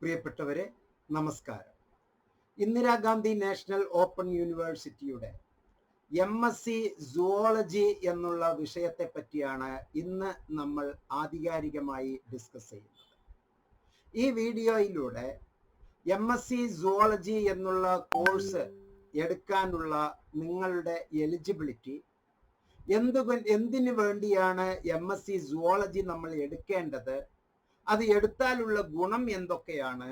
പ്രിയപ്പെട്ടവരെ, നമസ്കാരം. Indira Gandhi national open യൂണിവേഴ്സിറ്റിയുടെ MSc സുവോളജി എന്നുള്ള വിഷയത്തെ പറ്റിയാണ് ഇന്ന് നമ്മൾ ആധികാരികമായി ഡിസ്കസ് ചെയ്യുന്നത്. ഈ വീഡിയോയിലൂടെ MSc സുവോളജി എന്നുള്ള കോഴ്സ് എടുക്കാനുള്ള നിങ്ങളുടെ എലിജിബിലിറ്റി, എന്തിനു വേണ്ടിയാണ് MSc സുവോളജി നമ്മൾ എടുക്കേണ്ടത്, അത് എടുത്താലുള്ള ഗുണം എന്തൊക്കെയാണ്,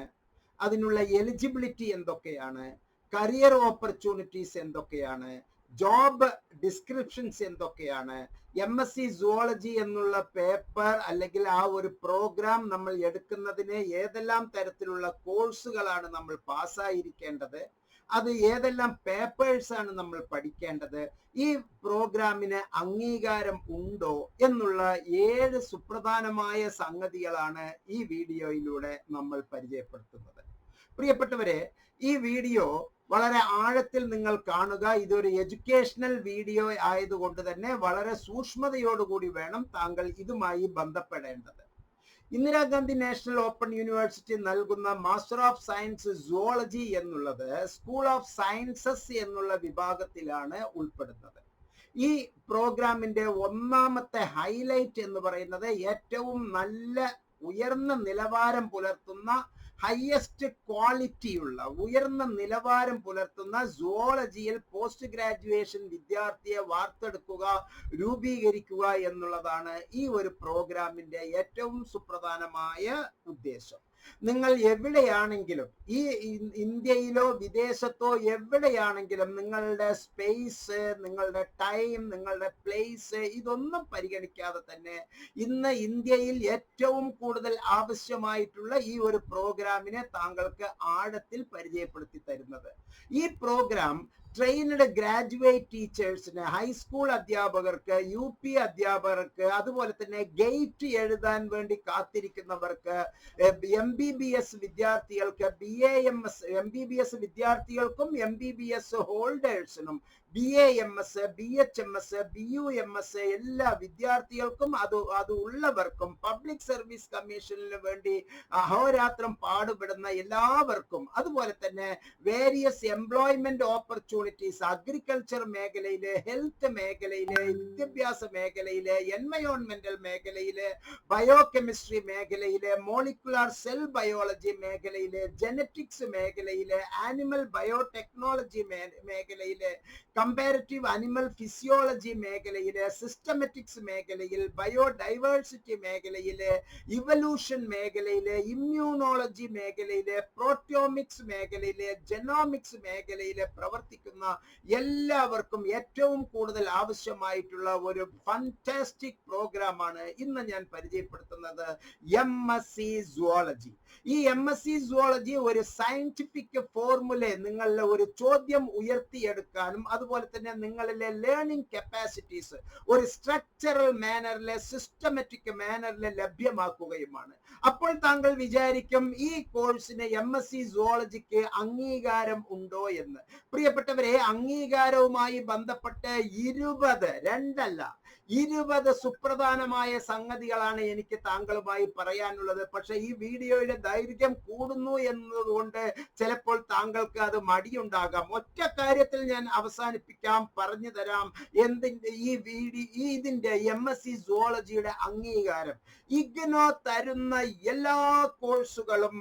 അതിനുള്ള എലിജിബിലിറ്റി എന്തൊക്കെയാണ്, കരിയർ ഓപ്പർച്യൂണിറ്റീസ് എന്തൊക്കെയാണ്, ജോബ് ഡിസ്ക്രിപ്ഷൻസ് എന്തൊക്കെയാണ്, MSc സുവോളജി എന്നുള്ള പേപ്പർ അല്ലെങ്കിൽ ആ ഒരു പ്രോഗ്രാം നമ്മൾ എടുക്കുന്നതിന് ഏതെല്ലാം തരത്തിലുള്ള കോഴ്സുകളാണ് നമ്മൾ പാസ്സായിരിക്കേണ്ടത്, അത് ഏതെല്ലാം പേപ്പേഴ്സ് ആണ് നമ്മൾ പഠിക്കേണ്ടത്, ഈ പ്രോഗ്രാമിന് അംഗീകാരം ഉണ്ടോ എന്നുള്ള 7 സുപ്രധാനമായ സംഗതികളാണ് ഈ വീഡിയോയിലൂടെ നമ്മൾ പരിചയപ്പെടുത്തുന്നത്. പ്രിയപ്പെട്ടവരെ, ഈ വീഡിയോ വളരെ ആഴത്തിൽ നിങ്ങൾ കാണുക. ഇതൊരു എഡ്യൂക്കേഷണൽ വീഡിയോ ആയതുകൊണ്ട് തന്നെ വളരെ സൂക്ഷ്മതയോടുകൂടി വേണം താങ്കൾ ഇതുമായി ബന്ധപ്പെടേണ്ടത്. ഇന്ദിരാഗാന്ധി നാഷണൽ ഓപ്പൺ യൂണിവേഴ്സിറ്റി നൽകുന്ന മാസ്റ്റർ ഓഫ് സയൻസ് സുവോളജി എന്നുള്ളത് സ്കൂൾ ഓഫ് സയൻസസ് എന്നുള്ള വിഭാഗത്തിലാണ് ഉൾപ്പെടുന്നത്. ഈ പ്രോഗ്രാമിന്റെ ഒന്നാമത്തെ ഹൈലൈറ്റ് എന്ന് പറയുന്നത് ഏറ്റവും നല്ല ഉയർന്ന നിലവാരം പുലർത്തുന്ന, ഹയസ്റ്റ് ക്വാളിറ്റിയുള്ള ഉയർന്ന നിലവാരം പുലർത്തുന്ന സുവോളജിയിൽ പോസ്റ്റ് ഗ്രാജുവേഷൻ വിദ്യാർത്ഥിയെ വാർത്തെടുക്കുക, രൂപീകരിക്കുക എന്നുള്ളതാണ് ഈ ഒരു പ്രോഗ്രാമിന്റെ ഏറ്റവും സുപ്രധാനമായ ഉദ്ദേശം. നിങ്ങൾ എവിടെയാണെങ്കിലും, ഈ ഇന്ത്യയിലോ വിദേശത്തോ എവിടെയാണെങ്കിലും, നിങ്ങളുടെ സ്പേസ്, നിങ്ങളുടെ ടൈം, നിങ്ങളുടെ പ്ലേസ് ഇതൊന്നും പരിഗണിക്കാതെ തന്നെ ഇന്ന് ഇന്ത്യയിൽ ഏറ്റവും കൂടുതൽ ആവശ്യമായിട്ടുള്ള ഈ ഒരു പ്രോഗ്രാമിനെ താങ്കൾക്ക് ആഴത്തിൽ പരിചയപ്പെടുത്തി തരുന്നത്. ഈ പ്രോഗ്രാം ട്രെയിൻഡ് ഗ്രാജുവേറ്റ് ടീച്ചേഴ്സിന്, ഹൈസ്കൂൾ അധ്യാപകർക്ക്, UP അധ്യാപകർക്ക്, അതുപോലെ തന്നെ ഗേറ്റ് എഴുതാൻ വേണ്ടി കാത്തിരിക്കുന്നവർക്ക്, MBBS വിദ്യാർത്ഥികൾക്ക്, BAMS MBBS വിദ്യാർത്ഥികൾക്കും MBBS ഹോൾഡേഴ്സിനും, BAMS, BHMS, BUMS എല്ലാ വിദ്യാർത്ഥികൾക്കും അത് ഉള്ളവർക്കും, പബ്ലിക് സർവീസ് കമ്മീഷനിന് വേണ്ടി അഹോരാത്രം പാടുപെടുന്ന എല്ലാവർക്കും, അതുപോലെ തന്നെ വേരിയസ് എംപ്ലോയ്മെന്റ് ഓപ്പർച്യൂണിറ്റീസ്, അഗ്രികൾച്ചർ മേഖലയില്, ഹെൽത്ത് മേഖലയില്, വിദ്യാഭ്യാസ മേഖലയില്, എൻവയോൺമെന്റൽ മേഖലയില്, ബയോകെമിസ്ട്രി മേഖലയില്, മോളിക്കുലാർ സെൽ ബയോളജി മേഖലയില്, ജനറ്റിക്സ് മേഖലയില്, ആനിമൽ ബയോടെക്നോളജി മേഖലയില്, കമ്പാരിറ്റീവ് അനിമൽ ഫിസിയോളജി മേഖലയില്, സിസ്റ്റമാറ്റിക്സ് മേഖലയിൽ, ബയോഡൈവേഴ്സിറ്റി മേഖലയില്, ഇവല്യൂഷൻ മേഖലയില്, ഇമ്മ്യൂണോളജി മേഖലയില്, പ്രോട്ടിയോമിക്സ് മേഖലയില്, ജെനോമിക്സ് മേഖലയില് പ്രവർത്തിക്കുന്ന എല്ലാവർക്കും ഏറ്റവും കൂടുതൽ ആവശ്യമായിട്ടുള്ള ഒരു ഫാന്റാസ്റ്റിക് പ്രോഗ്രാമാണ് ഇന്ന് ഞാൻ പരിചയപ്പെടുത്തുന്നത്, MSc സുവോളജി. ഈ MSc സുവോളജി ഒരു സയന്റിഫിക് ഫോർമുല, നിങ്ങളുടെ ഒരു ചോദ്യം ഉയർത്തിയെടുക്കാനും അതുപോലെ തന്നെ നിങ്ങളിലെ ലേണിംഗ് കപ്പാസിറ്റീസ് ഒരു സ്ട്രക്ചറൽ മാനറിലെ, സിസ്റ്റമാറ്റിക് മാനറിലെ ലഭ്യമാക്കുകയുമാണ്. അപ്പോൾ താങ്കൾ വിചാരിക്കും, ഈ കോഴ്സിന് MSc സുവോളജിക്ക് അംഗീകാരം ഉണ്ടോ എന്ന്. പ്രിയപ്പെട്ടവരെ, അംഗീകാരവുമായി ബന്ധപ്പെട്ട് 20 സുപ്രധാനമായ സംഗതികളാണ് എനിക്ക് താങ്കളുമായി പറയാനുള്ളത്. പക്ഷെ ഈ വീഡിയോയുടെ ദൈർഘ്യം കൂടുന്നു എന്നതുകൊണ്ട് ചിലപ്പോൾ താങ്കൾക്ക് അത് മടിയുണ്ടാകാം. ഒറ്റ കാര്യത്തിൽ ഞാൻ അവസാനിപ്പിക്കാം, പറഞ്ഞു തരാം ഇതിന്റെ MSc സുവോളജിയുടെ അംഗീകാരം. IGNOU തരുന്ന എല്ലാ കോഴ്സുകളും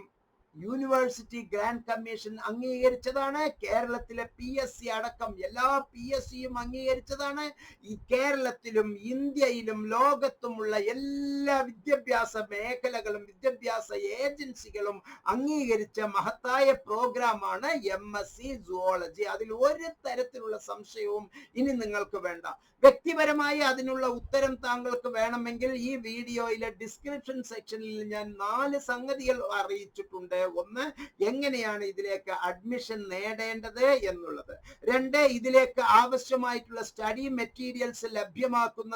യൂണിവേഴ്സിറ്റി ഗ്രാൻഡ് കമ്മീഷൻ അംഗീകരിച്ചതാണ്. കേരളത്തിലെ PSC അടക്കം എല്ലാ PSCയും അംഗീകരിച്ചതാണ്. ഈ കേരളത്തിലും ഇന്ത്യയിലും ലോകത്തുമുള്ള എല്ലാ വിദ്യാഭ്യാസ മേഖലകളും വിദ്യാഭ്യാസ ഏജൻസികളും അംഗീകരിച്ച മഹത്തായ പ്രോഗ്രാമാണ് MSc സുവോളജി. അതിൽ ഒരു തരത്തിലുള്ള സംശയവും ഇനി നിങ്ങൾക്ക് വേണ്ട. വ്യക്തിപരമായി അതിനുള്ള ഉത്തരം താങ്കൾക്ക് വേണമെങ്കിൽ ഈ വീഡിയോയിലെ ഡിസ്ക്രിപ്ഷൻ സെക്ഷനിൽ ഞാൻ 4 സംഗതികൾ അറിയിച്ചിട്ടുണ്ട്. 1, എങ്ങനെയാണ് ഇതിലേക്ക് അഡ്മിഷൻ നേടേണ്ടത് എന്നുള്ളത്. 2, ഇതിലേക്ക് ആവശ്യമായിട്ടുള്ള സ്റ്റഡി മെറ്റീരിയൽസ് ലഭ്യമാക്കുന്ന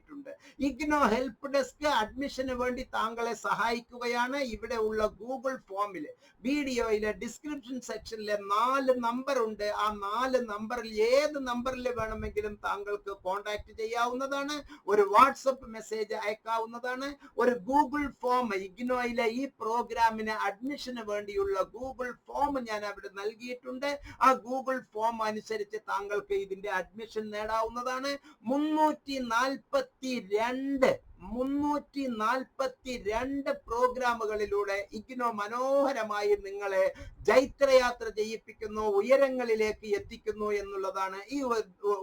നൽകിയിട്ടുണ്ട്. ഇഗ്നോ ഹെൽപ്പ് ഡെസ്ക് അഡ്മിഷന് വേണ്ടി താങ്കളെ സഹായിക്കുകയാണ്. ഇവിടെ ഉള്ള ഗൂഗിൾ ഫോമിൽ വീഡിയോയിലെ ഡിസ്ക്രിപ്ഷൻ സെക്ഷനിലെ 4 നമ്പർ ഉണ്ട്. ആ 4 നമ്പറിൽ ഏത് നമ്പറിൽ വേണമെങ്കിലും താങ്കൾക്ക് കോൺടാക്ട് ചെയ്യാവുന്നതാണ്. ഒരു വാട്സപ്പ് മെസ്സേജ് അയക്കാവുന്നതാണ്. ഒരു ഗൂഗിൾ ഫോം, ഇഗ്നോയിലെ ഈ പ്രോഗ്രാമിന് അഡ്മിഷന് വേണ്ടിയുള്ള ഗൂഗിൾ ഫോം ഞാൻ അവിടെ നൽകിയിട്ടുണ്ട്. ആ ഗൂഗിൾ ഫോം അനുസരിച്ച് താങ്കൾക്ക് ഇതിന്റെ അഡ്മിഷൻ നേടാവുന്നതാണ്. 342 പ്രോഗ്രാമുകളിലൂടെ ഇഗ്നോ മനോഹരമായി നിങ്ങളെ ജൈത്രയാത്ര ചെയ്യിപ്പിക്കുന്നു, ഉയരങ്ങളിലേക്ക് എത്തിക്കുന്നു എന്നുള്ളതാണ് ഈ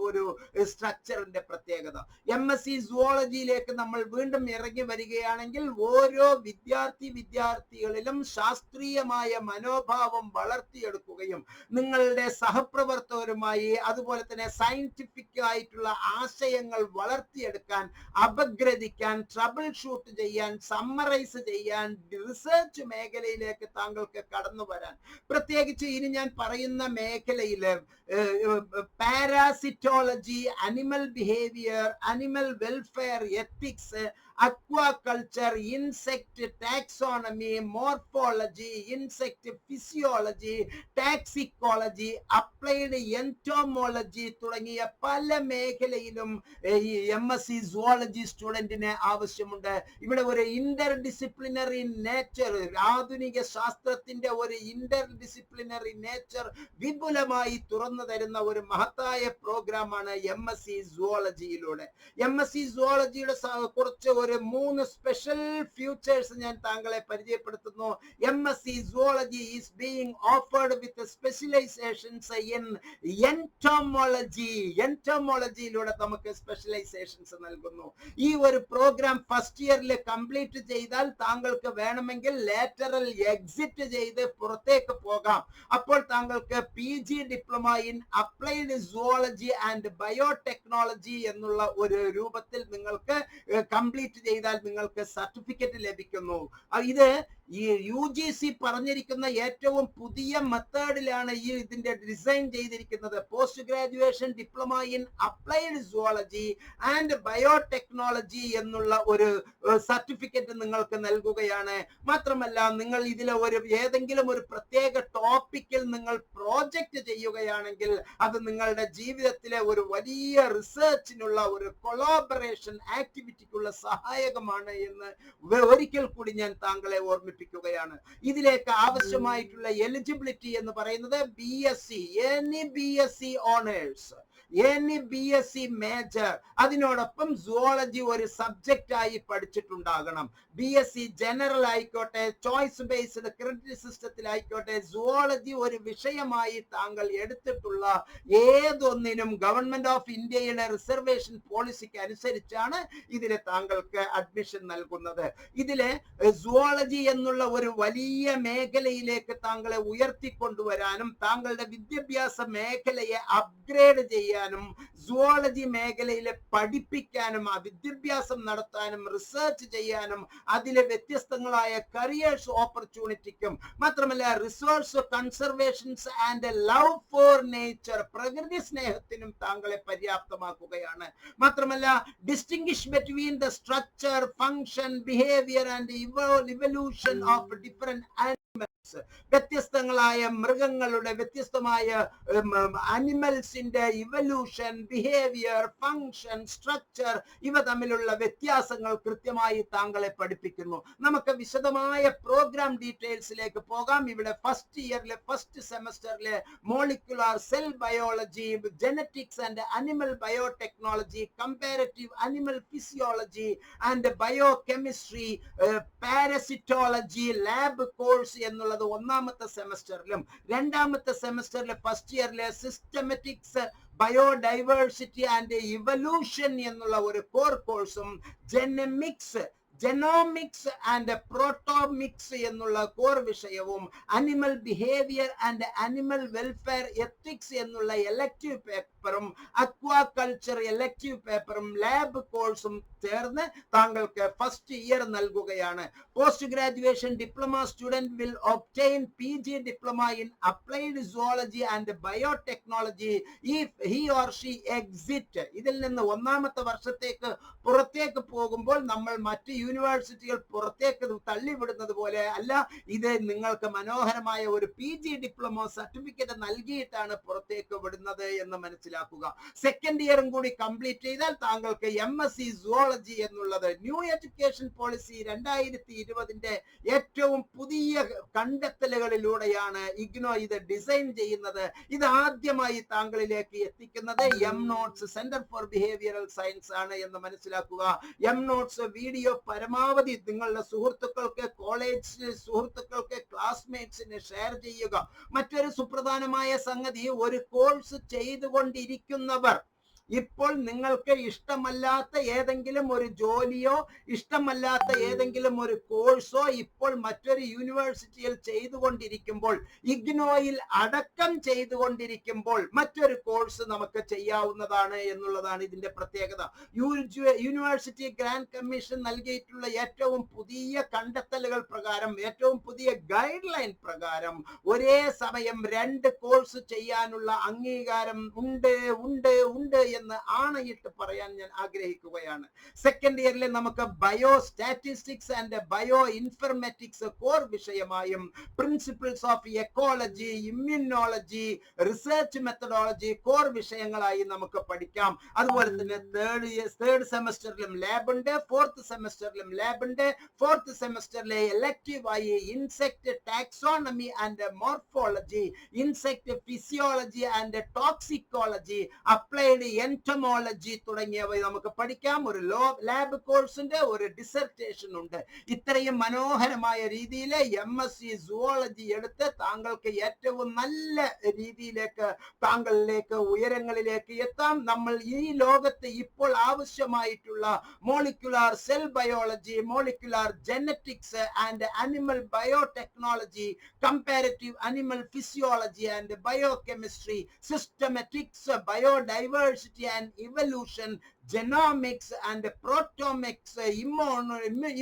ഒരു സ്ട്രക്ചറിന്റെ പ്രത്യേകത. MSc സുവോളജിയിലേക്ക് നമ്മൾ വീണ്ടും ഇറങ്ങി വരികയാണെങ്കിൽ ഓരോ വിദ്യാർത്ഥികളിലും ശാസ്ത്രീയമായ മനോഭാവം വളർത്തിയെടുക്കുകയും നിങ്ങളുടെ സഹപ്രവർത്തകരുമായി അതുപോലെ തന്നെ സയന്റിഫിക് ആയിട്ടുള്ള ആശയങ്ങൾ വളർത്തിയെടുക്കാൻ, അപഗ്രഥിക്കാൻ, ട്രബിൾ ഷൂട്ട് ചെയ്യാൻ, സമ്മറൈസ് ചെയ്യാൻ, റിസർച്ച് മേഖലയിലേക്ക് താങ്കൾക്ക് കടന്നു വരാൻ, പ്രത്യേകിച്ച് ഇനി ഞാൻ പറയുന്ന മേഖലയില് parasitology, animal behaviour, animal welfare, ethics, aquaculture, insect taxonomy, morphology, insect physiology, toxicology, applied entomology തുടങ്ങിയ പല മേഖലയിലും ഈ MSc സുവോളജി സ്റ്റുഡന്റിന് ആവശ്യമുണ്ട്. ഇവിടെ ഒരു ഇന്റർ ഡിസിപ്ലിനറി നേച്ചർ, ആധുനിക ശാസ്ത്രത്തിന്റെ ഒരു ഇന്റർ ഡിസിപ്ലിനറി നേച്ചർ വിപുലമായി തുറന്നു തരുന്ന ഒരു മഹത്തായ പ്രോഗ്രാമാണ് MSc സുവോളജിയിലൂടെ. MSc സുവോളജിയുടെ കുറച്ച് ഒരു 3 സ്പെഷ്യൽ ഫ്യൂച്ചേഴ്സ് ഞാൻ താങ്കളെ പരിചയപ്പെടുത്തുന്നു. MSc zoology is being offered with specialisations in entomology. എൻറ്റോമോളജിയിലൂടെ നമുക്ക് സ്പെഷ്യലൈസേഷൻസ് നൽകുന്നു. ഈ ഒരു പ്രോഗ്രാം ഫസ്റ്റ് ഇയറിൽ കംപ്ലീറ്റ് ചെയ്താൽ താങ്കൾക്ക് വേണമെങ്കിൽ ലേറ്ററൽ എക്സിറ്റ് ചെയ്ത് പുറത്തേക്ക് പോകാം. അപ്പോൾ താങ്കൾക്ക് PG diploma in applied zoology and biotechnology എന്നുള്ള ഒരു രൂപത്തിൽ നിങ്ങൾക്ക് കംപ്ലീറ്റ് ചെയ്താൽ നിങ്ങൾക്ക് സർട്ടിഫിക്കറ്റ് ലഭിക്കുന്നു. ഇത് ഈ UGC പറഞ്ഞിരിക്കുന്ന ഏറ്റവും പുതിയ മെത്തേഡിലാണ് ഈ ഇതിന്റെ ഡിസൈൻ ചെയ്തിരിക്കുന്നത്. Post graduation diploma in applied zoology and biotechnology എന്നുള്ള ഒരു സർട്ടിഫിക്കറ്റ് നിങ്ങൾക്ക് നൽകുകയാണ്. മാത്രമല്ല, നിങ്ങൾ ഇതിലെ ഏതെങ്കിലും ഒരു പ്രത്യേക ടോപ്പിക്കിൽ നിങ്ങൾ പ്രോജക്റ്റ് ചെയ്യുകയാണെങ്കിൽ അത് നിങ്ങളുടെ ജീവിതത്തിലെ ഒരു വലിയ റിസർച്ചിനുള്ള ഒരു കൊളാബറേഷൻ ആക്ടിവിറ്റിക്കുള്ള സഹായകമാണ് എന്ന് ഒരിക്കൽ കൂടി ഞാൻ താങ്കളെ ഓർമ്മിപ്പിക്കുകയാണ്. ഇതിലേക്ക് ആവശ്യമായിട്ടുള്ള എലിജിബിലിറ്റി എന്ന് പറയുന്നത് BSc, any BSc honours, any BSc major, അതിനോടൊപ്പം സുവോളജി ഒരു സബ്ജക്റ്റ് ആയി പഠിച്ചിട്ടുണ്ടാകണം. BSc ജനറൽ ആയിക്കോട്ടെ, ചോയ്സ് ബേസ്ഡ് ക്രെഡിറ്റ് സിസ്റ്റത്തിലായിക്കോട്ടെ, സുവോളജി ഒരു വിഷയമായി താങ്കൾ എടുത്തിട്ടുള്ള ഏതൊന്നിനും ഗവൺമെന്റ് ഓഫ് ഇന്ത്യയുടെ റിസർവേഷൻ പോളിസിക്ക് അനുസരിച്ചാണ് ഇതിലെ താങ്കൾക്ക് അഡ്മിഷൻ നൽകുന്നത്. ഇതിലെ സുവോളജി എന്നുള്ള ഒരു വലിയ മേഖലയിലേക്ക് താങ്കളെ ഉയർത്തിക്കൊണ്ടുവരാനും താങ്കളുടെ വിദ്യാഭ്യാസ മേഖലയെ അപ്ഗ്രേഡ് ചെയ്യാനും സുവോളജി മേഖലയിലെ പഠിപ്പിക്കാനും വിദ്യാഭ്യാസം നടത്താനും റിസർച്ച് ചെയ്യാനും അതിലെ വ്യത്യസ്തങ്ങളായ കരിയേഴ്സ് ഓപ്പർച്യൂണിറ്റിക്കും, മാത്രമല്ല resource conservations and love for nature, പ്രകൃതി സ്നേഹത്തിനും താങ്കളെ പര്യാപ്തമാക്കുകയാണ്. മാത്രമല്ല, distinguish between the structure, function, behaviour and evolution of different animals, വ്യത്യസ്തങ്ങളായ മൃഗങ്ങളുടെ വ്യത്യസ്തമായ അനിമൽസിന്റെ ഇവല്യൂഷൻ, ബിഹേവിയർ, ഫംഗ്ഷൻ, സ്ട്രക്ചർ, ഇവ തമ്മിലുള്ള വ്യത്യാസങ്ങൾ കൃത്യമായി താങ്കളെ പഠിപ്പിക്കുന്നു. നമുക്ക് വിശദമായ പ്രോഗ്രാം ഡീറ്റെയിൽസിലേക്ക് പോകാം. ഇവിടെ ഫസ്റ്റ് ഇയറിലെ ഫസ്റ്റ് സെമസ്റ്ററിലെ molecular cell biology, genetics and animal biotechnology, comparative animal physiology and biochemistry, parasitology, lab course എന്നുള്ളത് ഒന്നാമത്തെ സെമസ്റ്ററിലും, രണ്ടാമത്തെ സെമസ്റ്ററിലെ ഫസ്റ്റ് ഇയറിലെ സിസ്റ്റമാറ്റിക്സ്, ബയോഡൈവേഴ്സിറ്റി ആൻഡ് ഇവല്യൂഷൻ എന്നുള്ള ഒരു കോർ കോഴ്സും, ജെനമിക്സ്, ജെനോമിക്സ് ആൻഡ് പ്രോട്ടോമിക്സ് എന്നുള്ള കോർ വിഷയവും animal behaviour and animal welfare ethics എന്നുള്ള എലക്റ്റീവ് പേപ്പറും അക്വാകൾച്ചർ എലക്റ്റീവ് പേപ്പറും ലാബ് കോഴ്സും ചേർന്ന് താങ്കൾക്ക് ഫസ്റ്റ് ഇയർ നൽകുകയാണ്. Post graduation diploma student will obtain PG diploma in applied zoology and biotechnology if he or Xi exit. ഇതിൽ നിന്ന് ഒന്നാമത്തെ വർഷത്തേക്ക് പുറത്തേക്ക് പോകുമ്പോൾ നമ്മൾ മറ്റ് യൂണിവേഴ്സിറ്റികൾ പുറത്തേക്ക് തള്ളിവിടുന്നത് പോലെ അല്ല, ഇത് നിങ്ങൾക്ക് മനോഹരമായ ഒരു PG ഡിപ്ലോമ സർട്ടിഫിക്കറ്റ് നൽകിയിട്ടാണ് പുറത്തേക്ക് വിടുന്നത് എന്ന് മനസ്സിലാക്കുക. സെക്കൻഡ് ഇയറും കൂടി കംപ്ലീറ്റ് ചെയ്താൽ താങ്കൾക്ക് MSc സുവോളജി എന്നുള്ളത് ന്യൂ എഡ്യൂക്കേഷൻ പോളിസി 2020 ഏറ്റവും പുതിയ കണ്ടെത്തലുകളിലൂടെയാണ് ഇഗ്നോ ഇത് ഡിസൈൻ ചെയ്യുന്നത്. ഇത് ആദ്യമായി താങ്കളിലേക്ക് എത്തിക്കുന്നത് എംനോട്ട്സ് സെന്റർ ഫോർ ബിഹേവിയറൽ സയൻസ് ആണ് എന്ന് മനസ്സിലാക്കുക. എംനോട്ട്സ് വീഡിയോ പരമാവധി നിങ്ങളുടെ സുഹൃത്തുക്കൾക്ക്, കോളേജ് സുഹൃത്തുക്കൾക്ക്, ക്ലാസ്മേറ്റ്സിന് ഷെയർ ചെയ്യുക. മറ്റൊരു സുപ്രധാനമായ സംഗതി, ഒരു കോഴ്സ് ചെയ്തുകൊണ്ടിരിക്കുന്നവർ ഇപ്പോൾ നിങ്ങൾക്ക് ഇഷ്ടമല്ലാത്ത ഏതെങ്കിലും ഒരു ജോലിയോ ഇഷ്ടമല്ലാത്ത ഏതെങ്കിലും ഒരു കോഴ്സോ ഇപ്പോൾ മറ്റൊരു യൂണിവേഴ്സിറ്റിയിൽ ചെയ്തുകൊണ്ടിരിക്കുമ്പോൾ, ഇഗ്നോയിൽ അടക്കം ചെയ്തുകൊണ്ടിരിക്കുമ്പോൾ മറ്റൊരു കോഴ്സ് നമുക്ക് ചെയ്യാവുന്നതാണ് എന്നുള്ളതാണ് ഇതിന്റെ പ്രത്യേകത. യൂണിവേഴ്സിറ്റി ഗ്രാൻഡ് കമ്മീഷൻ നൽകിയിട്ടുള്ള ഏറ്റവും പുതിയ കണ്ടെത്തലുകൾ പ്രകാരം, ഏറ്റവും പുതിയ ഗൈഡ് ലൈൻ പ്രകാരം ഒരേ സമയം 2 കോഴ്സ് ചെയ്യാനുള്ള അംഗീകാരം ഉണ്ട് എന്ന് ആണയിട്ട് പറയാൻ ഞാൻ ആഗ്രഹിക്കുകയാണ്. സെക്കൻഡ് ഇയറിൽ നമുക്ക് bio statistics and bio informatics core വിഷയമായും principles of ecology, immunology, research methodology core വിഷയങ്ങളായി നമുക്ക് പഠിക്കാം. അതുപോലെ തന്നെ തേർഡ് സെമസ്റ്ററിലും ലാബ് ഉണ്ട്, ഫോർത്ത് സെമസ്റ്ററിലും ലാബ് ഉണ്ട്. ഫോർത്ത് സെമസ്റ്ററിലെ എലക്റ്റീവ് ആയി insect taxonomy and morphology, insect physiology and toxicology, applied entomology തുടങ്ങിയവ നമുക്ക് പഠിക്കാം. ഒരു ലാബ് കോഴ്സിന്റെ ഒരു ഡിസർട്ടേഷൻ ഉണ്ട്. ഇത്രയും മനോഹരമായ രീതിയിൽ MSc സുവോളജി എടുത്ത് താങ്കൾക്ക് ഏറ്റവും നല്ല രീതിയിലേക്ക് താങ്കളിലേക്ക് ഉയരങ്ങളിലേക്ക് എത്താം. നമ്മൾ ഈ ലോകത്ത് ഇപ്പോൾ ആവശ്യമായിട്ടുള്ള molecular cell biology, molecular genetics and animal biotechnology, comparative animal physiology and biochemistry, systematics, biodiversity and evolution, genomics and proteomics,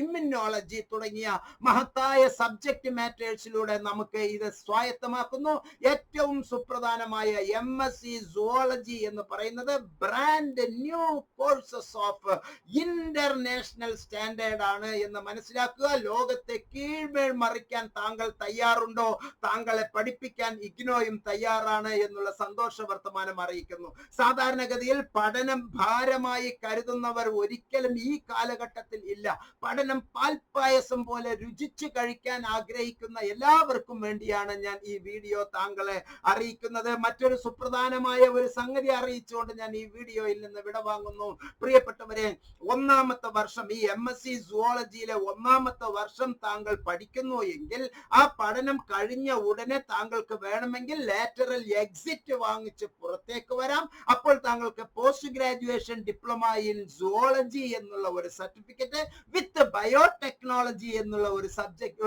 immunology തുടങ്ങിയ മഹത്തായ സബ്ജക്ട് മാറ്റേഴ്സിലൂടെ നമുക്ക് ഇത് സ്വായത്തമാക്കുന്നു. ഏറ്റവും സുപ്രധാനമായ MSc സുവോളജി എന്ന് പറയുന്നത് brand new courses of international standard ആണ് എന്ന് മനസ്സിലാക്കുക. ലോകത്തെ കീഴ്മേൽ മറിക്കാൻ താങ്കൾ തയ്യാറുണ്ടോ? താങ്കളെ പഠിപ്പിക്കാൻ ഇഗ്നോയും തയ്യാറാണ് എന്നുള്ള സന്തോഷ വർത്തമാനം അറിയിക്കുന്നു. സാധാരണഗതിയിൽ പഠനം ഭാരമായി കരുതുന്നവർ ഒരിക്കലും ഈ കാലഘട്ടത്തിൽ ഇല്ല. പഠനം പാൽപ്പായസം പോലെ രുചിച്ച് കഴിക്കാൻ ആഗ്രഹിക്കുന്ന എല്ലാവർക്കും വേണ്ടിയാണ് ഞാൻ ഈ വീഡിയോ താങ്കളെ അറിയിക്കുന്നത്. മറ്റൊരു സുപ്രധാനമായ ഒരു സംഗതി അറിയിച്ചുകൊണ്ട് ഞാൻ ഈ വീഡിയോയിൽ നിന്ന് വിടവാങ്ങുന്നു. പ്രിയപ്പെട്ടവരെ, ഒന്നാമത്തെ വർഷം ഈ MSc സുവോളജിയിലെ ഒന്നാമത്തെ വർഷം താങ്കൾ പഠിക്കുന്നു എങ്കിൽ ആ പഠനം കഴിഞ്ഞ ഉടനെ താങ്കൾക്ക് വേണമെങ്കിൽ ലാറ്ററൽ എക്സിറ്റ് വാങ്ങിച്ച് പുറത്തേക്ക് വരാം. അപ്പോൾ താങ്കൾക്ക് post graduation diploma in zoology എന്നുള്ള ഒരു സർട്ടിഫിക്കറ്റ് വിത്ത് ബയോടെക്നോളജി എന്നുള്ള ഒരു സബ്ജക്ട്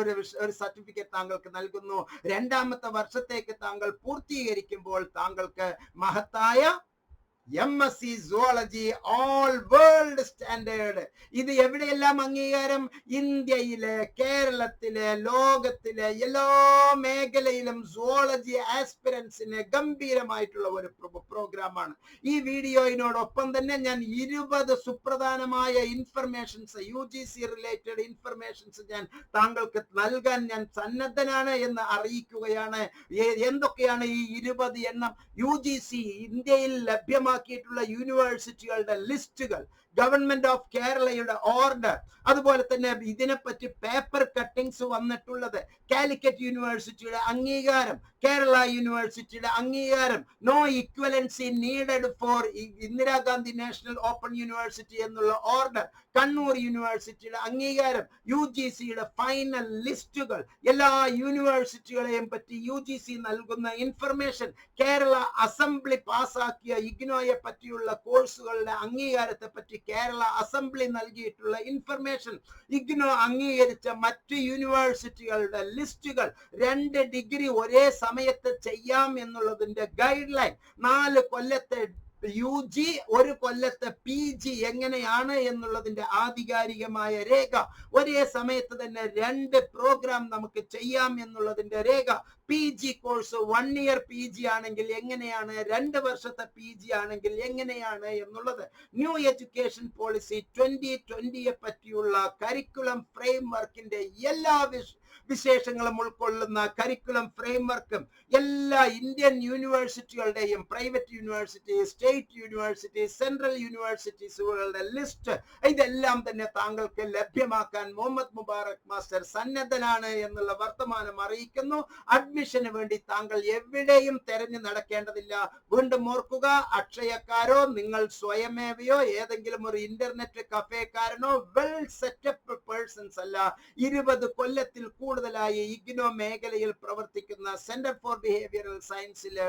ഒരു സർട്ടിഫിക്കറ്റ് താങ്കൾക്ക് നൽകുന്നു. രണ്ടാമത്തെ വർഷത്തേക്ക് താങ്കൾ പൂർത്തീകരിക്കുമ്പോൾ താങ്കൾക്ക് മഹത്തായ MSc zoology all world standard. ഇത് എവിടെയെല്ലാം അംഗീകാരം? ഇന്ത്യയിലെ, കേരളത്തിലെ, ലോകത്തിലെ എല്ലാ മേഖലയിലും സുവോളജി ആസ്പിരൻസിന് ഗംഭീരമായിട്ടുള്ള ഒരു പ്രോഗ്രാമാണ്. ഈ വീഡിയോയിനോടൊപ്പം തന്നെ ഞാൻ 20 സുപ്രധാനമായ ഇൻഫർമേഷൻസ്, UGC റിലേറ്റഡ് ഇൻഫർമേഷൻസ് ഞാൻ താങ്കൾക്ക് നൽകാൻ ഞാൻ സന്നദ്ധനാണ് എന്ന് അറിയിക്കുകയാണ്. എന്തൊക്കെയാണ് ഈ 20 എണ്ണം? UGC ഇന്ത്യയിൽ ലഭ്യമാക്കിയിട്ടുള്ള യൂണിവേഴ്സിറ്റികളുടെ ലിസ്റ്റുകൾ, ഗവൺമെന്റ് ഓഫ് കേരളയുടെ ഓർഡർ, അതുപോലെ തന്നെ ഇതിനെപ്പറ്റി പേപ്പർ കട്ടിങ്സ് വന്നിട്ടുള്ളത്, കാലിക്കറ്റ് യൂണിവേഴ്സിറ്റിയുടെ അംഗീകാരം, കേരള യൂണിവേഴ്സിറ്റിയുടെ അംഗീകാരം, no equivalency needed for Indira Gandhi national open university എന്നുള്ള ഓർഡർ, കണ്ണൂർ യൂണിവേഴ്സിറ്റിയുടെ അംഗീകാരം, UGCയുടെ ഫൈനൽ ലിസ്റ്റുകൾ, എല്ലാ യൂണിവേഴ്സിറ്റികളെയും പറ്റി UGC നൽകുന്ന ഇൻഫർമേഷൻ, കേരള അസംബ്ലി പാസാക്കിയ ഇഗ്നോയെ പറ്റിയുള്ള കോഴ്സുകളുടെ അംഗീകാരത്തെ പറ്റി കേരള അസംബ്ലി നൽകിയിട്ടുള്ള ഇൻഫർമേഷൻ, ഇഗ്നോ അംഗീകരിച്ച മറ്റ് യൂണിവേഴ്സിറ്റികളുടെ ലിസ്റ്റുകൾ, 2 ഡിഗ്രി ഒരേ സമയത്ത് ചെയ്യാം എന്നുള്ളതിന്റെ ഗൈഡ് ലൈൻ, 4 കൊല്ലത്തെ UG 1 കൊല്ലത്തെ PG എങ്ങനെയാണ് എന്നുള്ളതിന്റെ ആധികാരികമായ രേഖ, ഒരേ സമയത്ത് തന്നെ 2 പ്രോഗ്രാം നമുക്ക് ചെയ്യാം എന്നുള്ളതിന്റെ രേഖ, PG കോഴ്സ് 1 ഇയർ PG ആണെങ്കിൽ എങ്ങനെയാണ്, 2 വർഷത്തെ PG ആണെങ്കിൽ എങ്ങനെയാണ് എന്നുള്ളത്, ന്യൂ എഡ്യൂക്കേഷൻ പോളിസി 2020 പറ്റിയുള്ള കരിക്കുലം ഫ്രെയിംവർക്കിന്റെ എല്ലാ വിശേഷങ്ങളും ഉൾക്കൊള്ളുന്ന കരിക്കുലം ഫ്രെയിംവർക്കും എല്ലാ ഇന്ത്യൻ യൂണിവേഴ്സിറ്റികളുടെയും, private university, state university, central യൂണിവേഴ്സിറ്റീസുകളുടെ ലിസ്റ്റ്, ഇതെല്ലാം തന്നെ താങ്കൾക്ക് ലഭ്യമാക്കാൻ മുഹമ്മദ് മുബാറക് മാസ്റ്റർ സന്നദ്ധനാണ് എന്നുള്ള വർത്തമാനം അറിയിക്കുന്നു. അഡ്മിഷന് വേണ്ടി താങ്കൾ എവിടെയും തെരഞ്ഞു നടക്കേണ്ടതില്ല. വീണ്ടും ഓർക്കുക, അക്ഷയക്കാരോ നിങ്ങൾ സ്വയമേവയോ ഏതെങ്കിലും ഒരു ഇന്റർനെറ്റ് കഫേക്കാരനോ വെൽ സെറ്റപ്പ് പേഴ്സൺസ് അല്ല. 20 കൊല്ലത്തിൽ കൂടുതലായി ഇഗ്നോ മേഖലയിൽ പ്രവർത്തിക്കുന്ന സെന്റർ ഫോർ ബിഹേവിയറൽ സയൻസിലെ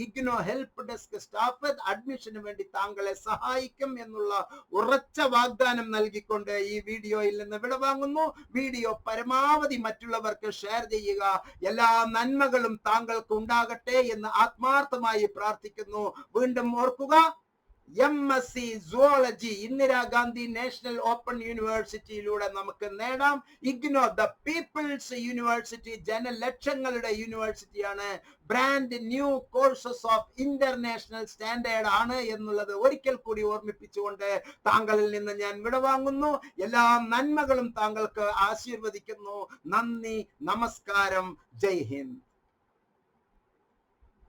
ഇഗ്നോ ഹെൽപ്പ് ഡെസ്ക് സ്റ്റാഫ് അഡ്മിഷന് വേണ്ടി താങ്കളെ സഹായിക്കും എന്നുള്ള ഉറച്ച വാഗ്ദാനം നൽകിക്കൊണ്ട് ഈ വീഡിയോയിൽ നിന്ന് വിടവാങ്ങുന്നു. വീഡിയോ പരമാവധി മറ്റുള്ളവർക്ക് ഷെയർ ചെയ്യുക. എല്ലാ നന്മകളും താങ്കൾക്ക് ഉണ്ടാകട്ടെ എന്ന് ആത്മാർത്ഥമായി പ്രാർത്ഥിക്കുന്നു. വീണ്ടും ഓർക്കുക, MSc zoology Indira Gandhi national open യൂണിവേഴ്സിറ്റിയിലൂടെ നമുക്ക് നേടാം. ഇഗ്നോ ദ പീപ്പിൾസ് യൂണിവേഴ്സിറ്റി ജനലക്ഷങ്ങളുടെ യൂണിവേഴ്സിറ്റിയാണ്. Brand new courses of international standard ആണ് എന്നുള്ളത് ഒരിക്കൽ കൂടി ഓർമ്മിപ്പിച്ചുകൊണ്ട് താങ്കളിൽ നിന്ന് ഞാൻ വിടവാങ്ങുന്നു. എല്ലാ നന്മകളും താങ്കൾക്ക് ആശീർവദിക്കുന്നു. നന്ദി, നമസ്കാരം, ജയ് ഹിന്ദ്.